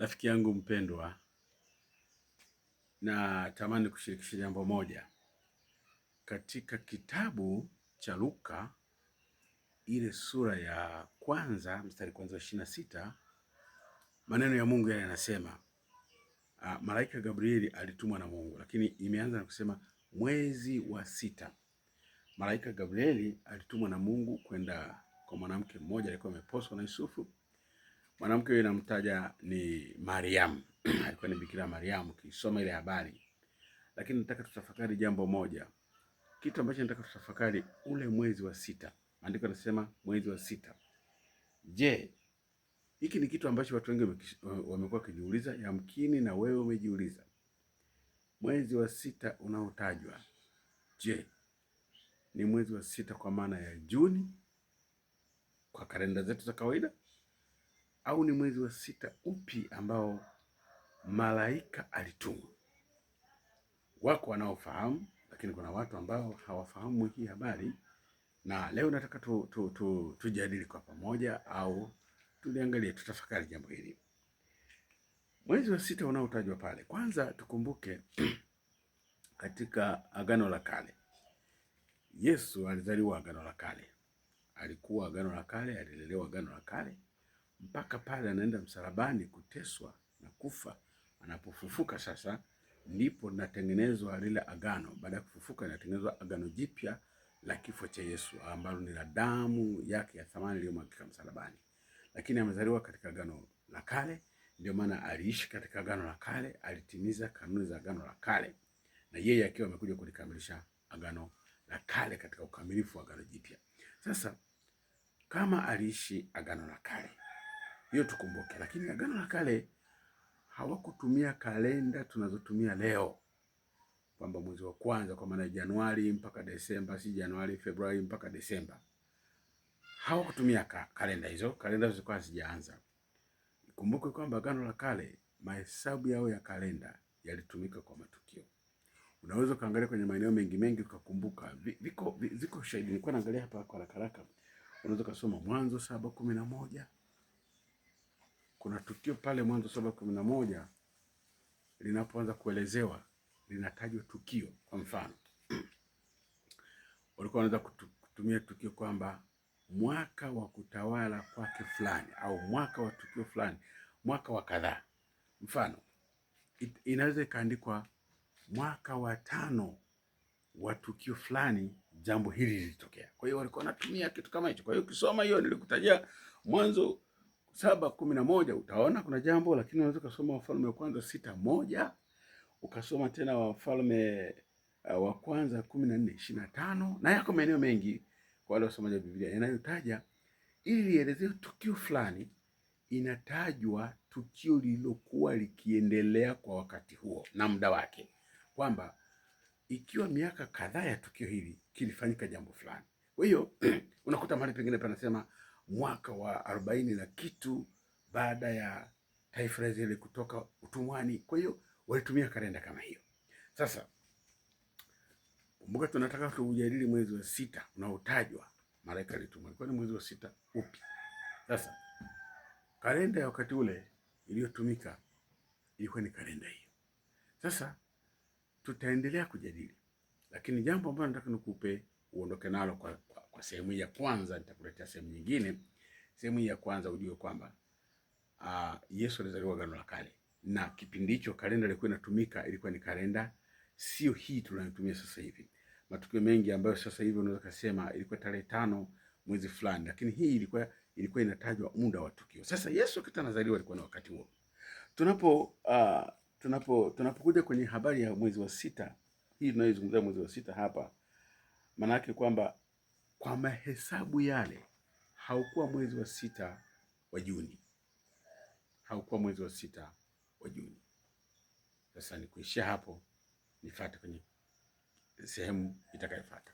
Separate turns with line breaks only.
Rafiki yangu mpendwa, na tamani kushirikisha jambo moja. Katika kitabu cha Luka ile sura ya kwanza mstari kwanza 26, maneno ya Mungu yanasema malaika Gabrieli alitumwa na Mungu, lakini imeanza na kusema mwezi wa sita. Malaika Gabrieli alitumwa na Mungu kwenda kwa mwanamke mmoja alikuwa ameposwa na Yusufu. Mwanamke yule namtaja ni Mariamu. Alikuwa ni Bikira Mariamu, kisoma ile habari. Lakini nataka tutafakari jambo moja. Kitu ambacho nataka tutafakari ule mwezi wa sita. Maandiko yanasema mwezi wa sita. Je, hiki ni kitu ambacho watu wengi wamekuwa wakijiuliza, yamkini na wewe umejiuliza. Mwezi wa sita unaotajwa, je, ni mwezi wa sita kwa maana ya Juni kwa kalenda zetu za kawaida, au ni mwezi wa sita upi ambao malaika alitumwa? Wako wanaofahamu, lakini kuna watu ambao hawafahamu hii habari, na leo nataka tujadili kwa pamoja, au tuliangalie, tutafakari jambo hili. Mwezi wa sita unaotajwa pale, kwanza tukumbuke katika Agano la Kale, Yesu alizaliwa Agano la Kale, alikuwa Agano la Kale, alilelewa Agano la Kale, mpaka pale anaenda msalabani kuteswa na kufa. Anapofufuka sasa ndipo natengenezwa lile agano. Baada ya kufufuka inatengenezwa agano jipya la kifo cha Yesu, ambalo ni la damu yake ya thamani iliyomwagika msalabani. Lakini amezaliwa katika Agano la Kale, ndio maana aliishi katika Agano la Kale, alitimiza kanuni za Agano la Kale, na yeye akiwa amekuja kulikamilisha Agano la Kale katika ukamilifu wa Agano Jipya. Sasa kama aliishi Agano la Kale, hiyo tukumbuke. Lakini Agano la Kale hawakutumia kalenda tunazotumia leo, kwamba mwezi wa kwanza kwa maana Januari mpaka Desemba, si Januari Februari mpaka Desemba. Hawakutumia kalenda hizo, kalenda zilikuwa hazijaanza. Kumbuke kwamba Agano la Kale mahesabu yao ya kalenda yalitumika kwa matukio. Unaweza kaangalia kwenye maeneo mengi ukakumbuka, ziko shahidi. Nilikuwa naangalia hapa kwa haraka. Unaweza kusoma Mwanzo 7:11. Kuna tukio pale Mwanzo 7:11 linapoanza kuelezewa, linatajwa tukio. Kwa mfano walikuwa wanaweza kutumia tukio kwamba mwaka wa kutawala kwake fulani, au mwaka wa tukio fulani, mwaka wa kadhaa. Mfano inaweza ikaandikwa mwaka wa 5 wa tukio fulani, jambo hili lilitokea. Kwa hiyo walikuwa wanatumia kitu kama hicho. Kwa hiyo ukisoma hiyo nilikutajia Mwanzo 7:11 utaona kuna jambo. Lakini unaweza kusoma Wafalme wa kwanza 6:1, ukasoma tena Wafalme wa kwanza 14:25, na yako maeneo mengi kwa wale wasomaji wa Biblia yanayotaja ili lielezee tukio fulani. Inatajwa tukio lililokuwa likiendelea kwa wakati huo na muda wake, kwamba ikiwa miaka kadhaa ya tukio hili kilifanyika jambo fulani. Kwa hiyo unakuta mahali pengine panasema mwaka wa 40 na kitu baada ya taifa la Israeli kutoka utumwani. Kwa hiyo walitumia kalenda kama hiyo. Sasa kumbuka, tunataka tujadili mwezi wa sita unaotajwa malaika alitumwa. Kwa ni mwezi wa sita upi? Sasa kalenda ya wakati ule iliyotumika ilikuwa ni kalenda hiyo. Sasa tutaendelea kujadili, lakini jambo ambalo nataka nikupe uondoke nalo kwa sehemu ya kwanza, nitakuletea sehemu nyingine. Sehemu ya kwanza ujue kwamba Yesu alizaliwa Agano la Kale, na kipindi hicho kalenda ilikuwa inatumika ilikuwa ni kalenda sio hii tunayotumia sasa hivi. Matukio mengi ambayo sasa hivi unaweza kusema ilikuwa tarehe 5 mwezi fulani, lakini hii ilikuwa inatajwa muda wa tukio. Sasa Yesu wakati anazaliwa alikuwa na wakati huo. Tunapokuja kwenye habari ya mwezi wa sita, hii tunayozungumzia mwezi wa sita hapa, maana yake kwamba kwa mahesabu yale haukuwa mwezi wa sita wa Juni, haukuwa mwezi wa sita wa Juni. Sasa nikuishia hapo, nifuate kwenye sehemu itakayofuata.